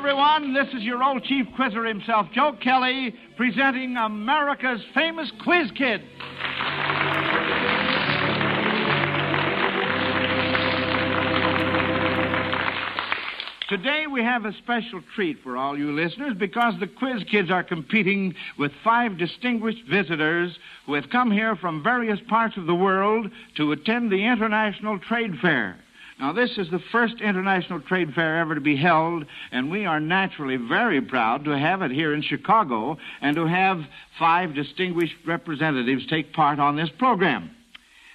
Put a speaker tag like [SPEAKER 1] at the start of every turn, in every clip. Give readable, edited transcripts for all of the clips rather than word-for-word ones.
[SPEAKER 1] everyone. This is your old chief quizzer himself, Joe Kelly, presenting America's famous Quiz Kids. Today we have a special treat for all you listeners because the Quiz Kids are competing with 5 distinguished visitors who have come here from various parts of the world to attend the International Trade Fair. Now, this is the first international trade fair ever to be held, and we are naturally very proud to have it here in Chicago and to have 5 distinguished representatives take part on this program.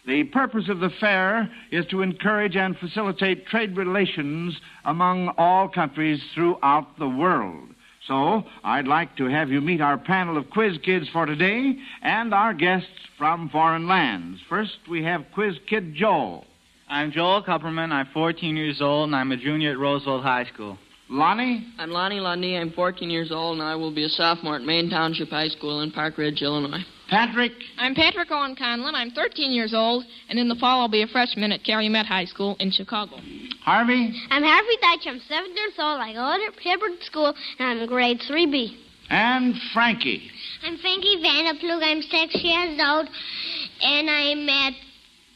[SPEAKER 1] The purpose of the fair is to encourage and facilitate trade relations among all countries throughout the world. So, I'd like to have you meet our panel of Quiz Kids for today and our guests from foreign lands. First, we have Quiz Kid Joel.
[SPEAKER 2] I'm Joel Kupperman. I'm 14 years old, and I'm a junior at Roosevelt High School.
[SPEAKER 1] Lonnie?
[SPEAKER 3] I'm Lonnie Lundy. I'm 14 years old, and I will be a sophomore at Maine Township High School in Park Ridge, Illinois.
[SPEAKER 1] Patrick?
[SPEAKER 4] I'm Patrick Owen Conlon. I'm 13 years old, and in the fall I'll be a freshman at Calumet High School in Chicago.
[SPEAKER 1] Harvey?
[SPEAKER 5] I'm Harvey Deitch. I'm 7 years old. I go to Hibbert School, and I'm in grade 3B.
[SPEAKER 1] And Frankie?
[SPEAKER 5] I'm Frankie Vanderplug. I'm 6 years old, and I'm at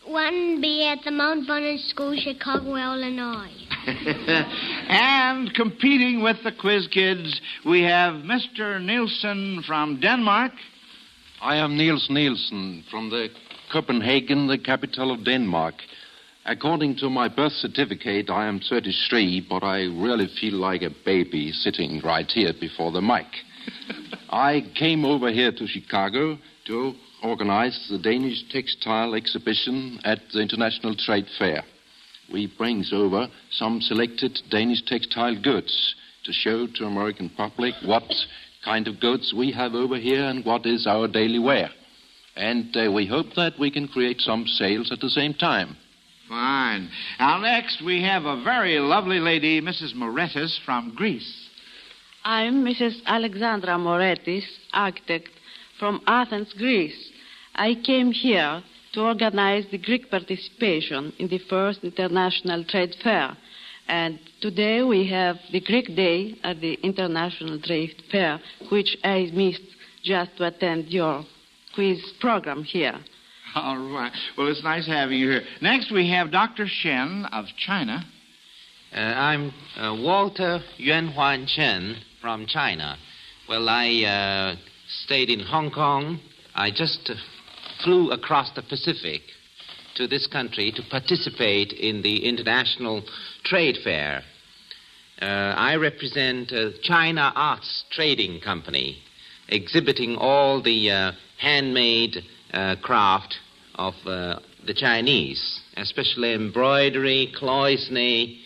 [SPEAKER 5] 1B at the Mount Vernon School, Chicago, Illinois.
[SPEAKER 1] And competing with the Quiz Kids, we have Mr. Nielsen from Denmark.
[SPEAKER 6] I am Niels Nielsen from Copenhagen, the capital of Denmark. According to my birth certificate, I am 33, but I really feel like a baby sitting right here before the mic. I came over here to Chicago to organize the Danish textile exhibition at the International Trade Fair. We brings over some selected Danish textile goods to show to American public what kind of goods we have over here and what is our daily wear. And we hope that we can create some sales at the same time.
[SPEAKER 1] Fine. Now, next, we have a very lovely lady, Mrs. Moretis from Greece.
[SPEAKER 7] I'm Mrs. Alexandra Moretis, architect from Athens, Greece. I came here to organize the Greek participation in the first International Trade Fair. And today we have the Greek Day at the International Trade Fair, which I missed just to attend your quiz program here.
[SPEAKER 1] All right. Well, it's nice having you here. Next, we have Dr. Shen of China.
[SPEAKER 8] I'm Walter Yuanhuan Chen from China. Well, I stayed in Hong Kong. I just flew across the Pacific to this country to participate in the International Trade Fair. I represent China Arts Trading Company, exhibiting all the handmade craft of the Chinese, especially embroidery, cloisonne,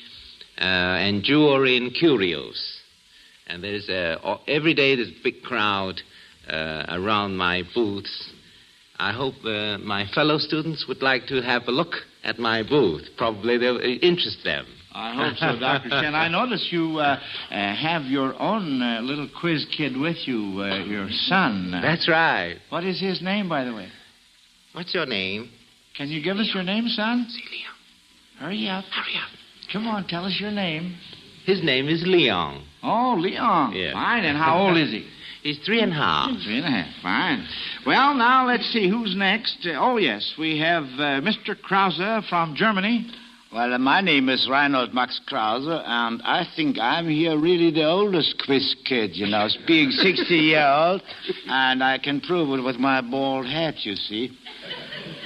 [SPEAKER 8] and jewelry and curios. And there's every day there's a big crowd around my booths. I hope my fellow students would like to have a look at my booth. Probably they'll interest them.
[SPEAKER 1] I hope so, Dr. Shen. I notice you have your own little quiz kid with you, your son.
[SPEAKER 8] That's right.
[SPEAKER 1] What is his name, by the way?
[SPEAKER 8] What's your name?
[SPEAKER 1] Can you give us your name, son?
[SPEAKER 8] Leon.
[SPEAKER 1] Hurry up.
[SPEAKER 8] Hurry up.
[SPEAKER 1] Come on, tell us your name.
[SPEAKER 8] His name is Leon.
[SPEAKER 1] Oh, Leon.
[SPEAKER 8] Yeah.
[SPEAKER 1] Fine. And how old is he?
[SPEAKER 8] He's 3.5.
[SPEAKER 1] 3.5. Fine. Well, now let's see who's next. Oh, yes, we have Mr. Krause from Germany.
[SPEAKER 9] Well, my name is Reinhold Max Krause, and I think I'm here really the oldest quiz kid, being 60-year-old, and I can prove it with my bald head, you see.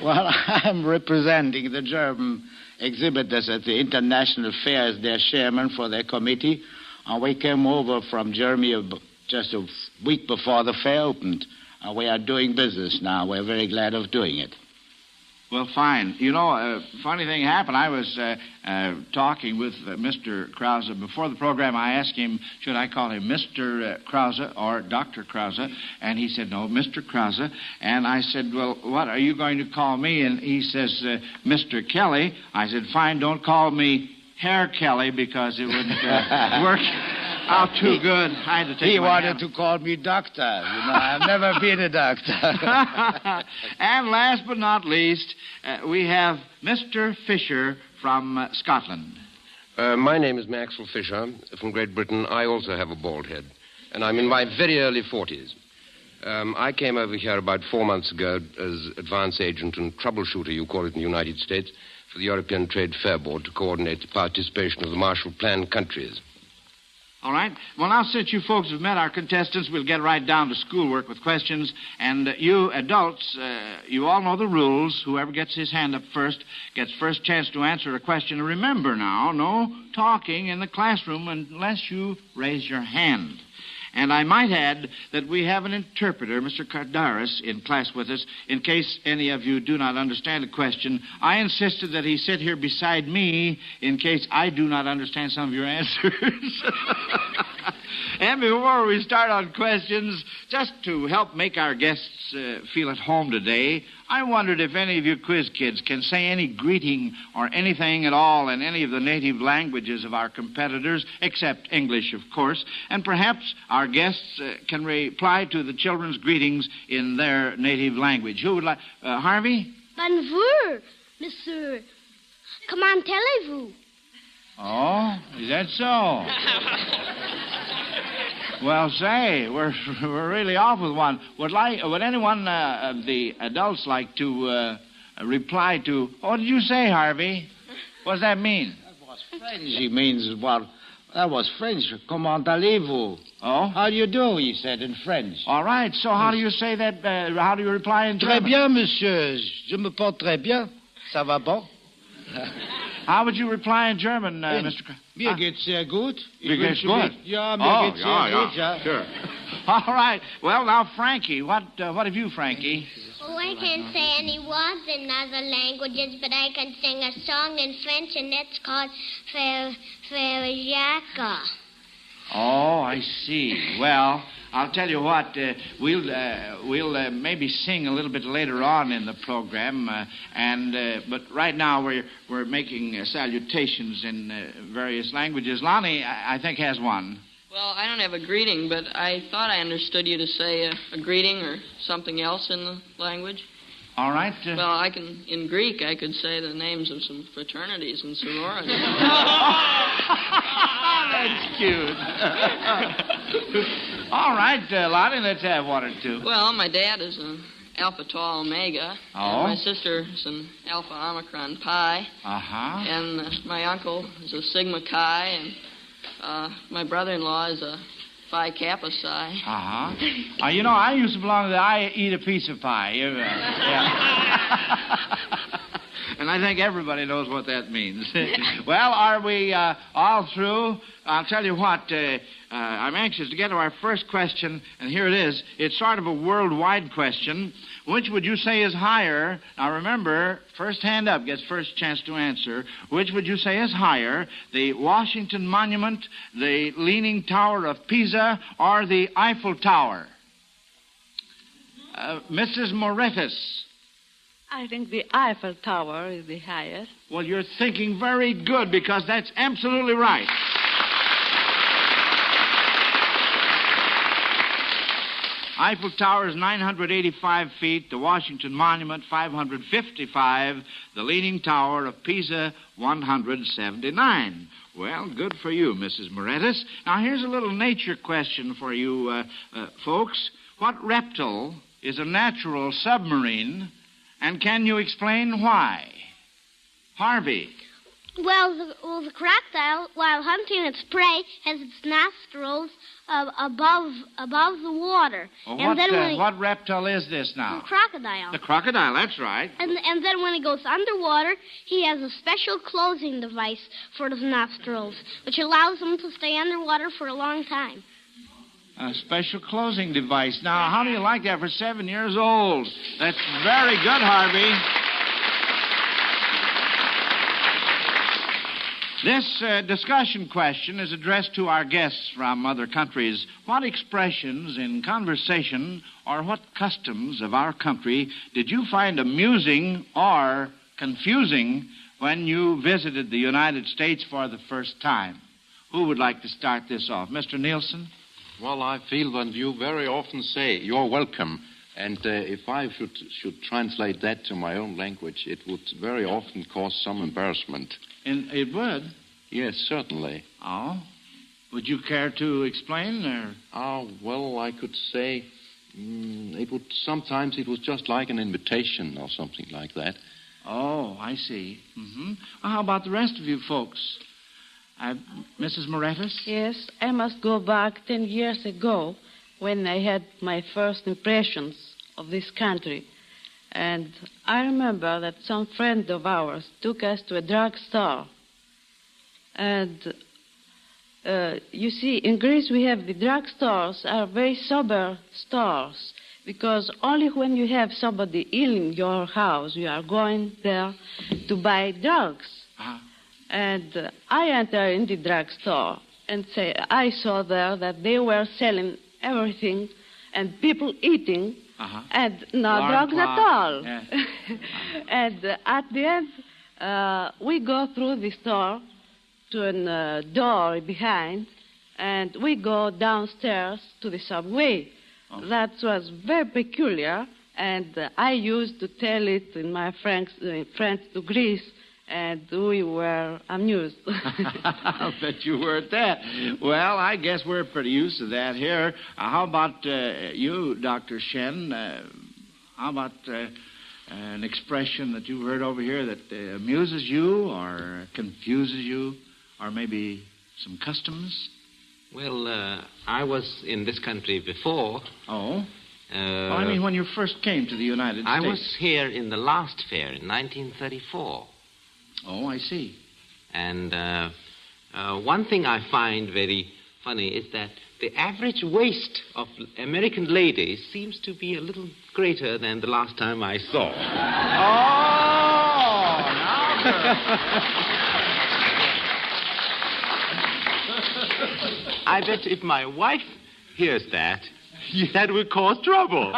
[SPEAKER 9] Well, I'm representing the German exhibitors at the International Fair as their chairman for their committee, and we came over from Germany just a week before the fair opened. We are doing business now. We're very glad of doing it.
[SPEAKER 1] Well, fine. A funny thing happened. I was talking with Mr. Krause before the program. I asked him, should I call him Mr. Krause or Dr. Krause? And he said, no, Mr. Krause. And I said, well, what are you going to call me? And he says, Mr. Kelly. I said, fine, don't call me Herr Kelly because it wouldn't work out too good. I had to take
[SPEAKER 9] He wanted to call me doctor. I've never been a doctor.
[SPEAKER 1] And last but not least, we have Mr. Fisher from Scotland.
[SPEAKER 10] My name is Maxwell Fisher from Great Britain. I also have a bald head, and I'm in my very early 40s. I came over here about 4 months ago as advance agent and troubleshooter, you call it in the United States, for the European Trade Fair Board to coordinate the participation of the Marshall Plan countries.
[SPEAKER 1] All right. Well, now, since you folks have met our contestants, we'll get right down to schoolwork with questions. And you adults, you all know the rules. Whoever gets his hand up first gets first chance to answer a question. And remember now, no talking in the classroom unless you raise your hand. And I might add that we have an interpreter, Mr. Cardaris, in class with us. In case any of you do not understand a question, I insisted that he sit here beside me in case I do not understand some of your answers. And before we start on questions, just to help make our guests feel at home today, I wondered if any of you quiz kids can say any greeting or anything at all in any of the native languages of our competitors, except English, of course. And perhaps our guests can reply to the children's greetings in their native language. Who would like... Harvey?
[SPEAKER 5] Bonjour, monsieur. Comment allez-vous?
[SPEAKER 1] Oh, is that so? Well, say, we're really off with one. Would anyone of the adults like to reply to... What did you say, Harvey? What does that mean?
[SPEAKER 9] That was French. He means, well, that was French. Comment allez-vous?
[SPEAKER 1] Oh?
[SPEAKER 9] How do you do, he said in French.
[SPEAKER 1] All right, so how do you say that, how do you reply in German?
[SPEAKER 9] Très bien, monsieur. Je me porte très bien. Ça va bon?
[SPEAKER 1] How would you reply in German, Mr.
[SPEAKER 9] Mir geht's sehr gut.
[SPEAKER 1] Mir geht's gut?
[SPEAKER 9] Ja, mir geht's sehr gut, ja.
[SPEAKER 1] Sure. All right. Well, now, Frankie, what have you, Frankie?
[SPEAKER 5] Oh, I can't say any words in other languages, but I can sing a song in French, and that's called Ferjaka.
[SPEAKER 1] Oh, I see. Well, I'll tell you what, we'll maybe sing a little bit later on in the program, but right now we're making salutations in various languages. Lonnie, I think, has one.
[SPEAKER 3] Well, I don't have a greeting, but I thought I understood you to say a greeting or something else in the language.
[SPEAKER 1] All right.
[SPEAKER 3] Well, in Greek, I could say the names of some fraternities and sororities.
[SPEAKER 1] That's cute. All right, Lonnie, let's have one or two.
[SPEAKER 3] Well, my dad is an Alpha Tau Omega.
[SPEAKER 1] Oh.
[SPEAKER 3] And my sister is an Alpha Omicron Pi.
[SPEAKER 1] Uh-huh.
[SPEAKER 3] And my uncle is a Sigma Chi. And my brother-in-law is a Phi Kappa Psi.
[SPEAKER 1] Uh-huh. You know, I used to belong to the I eat a piece of pie. Yeah. And I think everybody knows what that means. Well, are we all through? I'll tell you what, I'm anxious to get to our first question, and here it is. It's sort of a worldwide question. Which would you say is higher? Now, remember, first hand up gets first chance to answer. Which would you say is higher, the Washington Monument, the Leaning Tower of Pisa, or the Eiffel Tower? Mrs. Moretis.
[SPEAKER 7] I think the Eiffel Tower is the highest.
[SPEAKER 1] Well, you're thinking very good, because that's absolutely right. Eiffel Tower is 985 feet, the Washington Monument 555, the Leaning Tower of Pisa 179. Well, good for you, Mrs. Moretis. Now, here's a little nature question for you folks. What reptile is a natural submarine, and can you explain why? Harvey.
[SPEAKER 5] Well, the crocodile, while hunting its prey, has its nostrils above the water.
[SPEAKER 1] Well,
[SPEAKER 5] and then
[SPEAKER 1] what reptile is this now?
[SPEAKER 5] The crocodile.
[SPEAKER 1] The crocodile, that's right.
[SPEAKER 5] And then when he goes underwater, he has a special closing device for his nostrils, which allows him to stay underwater for a long time.
[SPEAKER 1] A special closing device. Now, how do you like that for 7 years old? That's very good, Harvey. This discussion question is addressed to our guests from other countries. What expressions in conversation or what customs of our country did you find amusing or confusing when you visited the United States for the first time? Who would like to start this off? Mr. Nielsen?
[SPEAKER 6] Well, I feel that you very often say, "You're welcome." And if I should translate that to my own language, it would very often cause some embarrassment.
[SPEAKER 1] It would?
[SPEAKER 6] Yes, certainly.
[SPEAKER 1] Oh? Would you care to explain, or?
[SPEAKER 6] Oh, well, I could say sometimes it was just like an invitation or something like that.
[SPEAKER 1] Oh, I see. Mm-hmm. Well, how about the rest of you folks? Mrs. Morettis?
[SPEAKER 7] Yes, I must go back 10 years ago when I had my first impressions of this country. And I remember that some friend of ours took us to a drugstore. And you see, in Greece we have the drugstores are very sober stores because only when you have somebody ill in your house you are going there to buy drugs.
[SPEAKER 1] Uh-huh.
[SPEAKER 7] And I entered in the drugstore and I saw there that they were selling everything and people eating and no drugs at all.
[SPEAKER 1] Yeah.
[SPEAKER 7] And at the end, we go through the store to a door behind, and we go downstairs to the subway. Oh. That was very peculiar, and I used to tell it in my friends to Greece, and we were amused.
[SPEAKER 1] I'll bet you were at that. Well, I guess we're pretty used to that here. How about you, Dr. Shen? How about an expression that you've heard over here that amuses you or confuses you, or maybe some customs?
[SPEAKER 8] Well, I was in this country before.
[SPEAKER 1] Oh? Well, I mean, when you first came to the United States.
[SPEAKER 8] I was here in the last fair in 1934.
[SPEAKER 1] Oh, I see.
[SPEAKER 8] And one thing I find very funny is that the average waist of American ladies seems to be a little greater than the last time I saw.
[SPEAKER 1] Oh, now,
[SPEAKER 8] I bet if my wife hears that, that will cause trouble.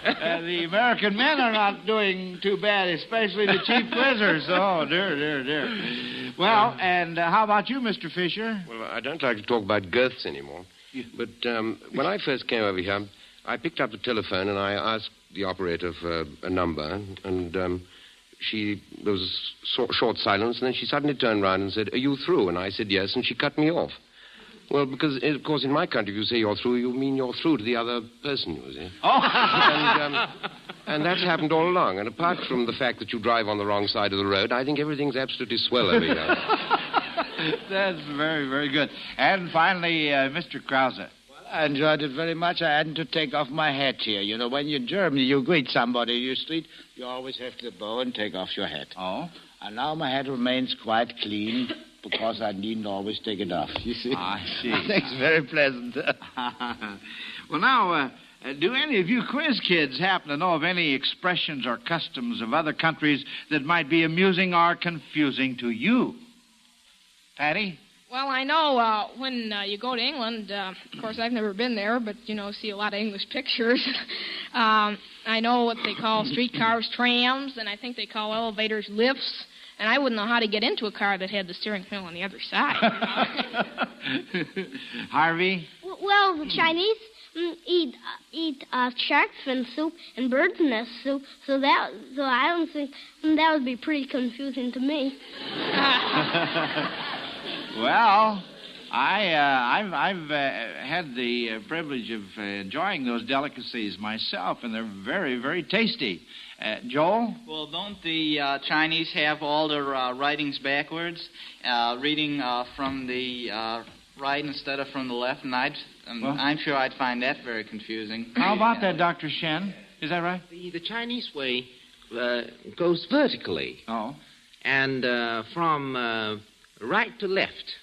[SPEAKER 1] The American men are not doing too bad, especially the cheap quizzers. Oh, dear, dear, dear. Well, and how about you, Mr. Fisher?
[SPEAKER 10] Well, I don't like to talk about girths anymore. But when I first came over here, I picked up the telephone and I asked the operator for a number, and there was a short silence, and then she suddenly turned around and said, "Are you through?" And I said, "Yes," and she cut me off. Well, because, of course, in my country, if you say you're through, you mean you're through to the other person, you see.
[SPEAKER 1] Oh!
[SPEAKER 10] And that's happened all along. And apart from the fact that you drive on the wrong side of the road, I think everything's absolutely swell over here.
[SPEAKER 1] That's very, very good. And finally, Mr. Krause.
[SPEAKER 9] Well, I enjoyed it very much. I hadn't to take off my hat here. You know, when you're in Germany, you greet somebody in your street, you always have to bow and take off your hat.
[SPEAKER 1] Oh?
[SPEAKER 9] And now my hat remains quite clean because I needn't always take it off, you see.
[SPEAKER 1] I see.
[SPEAKER 9] I think it's very pleasant.
[SPEAKER 1] Well, now, do any of you quiz kids happen to know of any expressions or customs of other countries that might be amusing or confusing to you? Patty?
[SPEAKER 4] Well, I know when you go to England, of course, I've never been there, but, see a lot of English pictures. I know what they call streetcars trams, and I think they call elevators lifts. And I wouldn't know how to get into a car that had the steering wheel on the other side.
[SPEAKER 1] Harvey?
[SPEAKER 5] Well, the Chinese eat shark fin soup and bird's nest soup, so I don't think that would be pretty confusing to me.
[SPEAKER 1] Well, I've had the privilege of enjoying those delicacies myself, and they're very, very tasty. Joel?
[SPEAKER 2] Well, don't the Chinese have all their writings backwards, reading from the right instead of from the left? And I'm sure I'd find that very confusing.
[SPEAKER 1] How about that, Dr. Shen? Is that right?
[SPEAKER 8] The Chinese way goes vertically.
[SPEAKER 1] Oh.
[SPEAKER 8] And from right to left,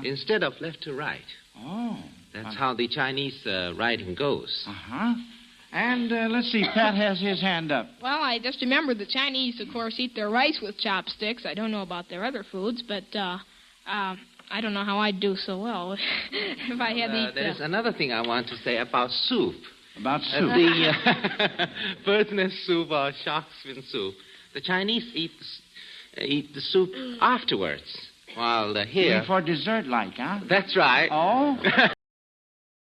[SPEAKER 8] instead of left to right.
[SPEAKER 1] Oh.
[SPEAKER 8] That's how the Chinese writing goes.
[SPEAKER 1] Uh-huh. And let's see, Pat has his hand up.
[SPEAKER 4] Well, I just remembered the Chinese, of course, eat their rice with chopsticks. I don't know about their other foods, but I don't know how I'd do so well if I had to eat
[SPEAKER 8] There's another thing I want to say about soup.
[SPEAKER 1] About soup?
[SPEAKER 8] The bird's nest soup or shark's fin soup. The Chinese eat the soup afterwards, while here...
[SPEAKER 1] For dessert, like, huh?
[SPEAKER 8] That's right.
[SPEAKER 1] Oh?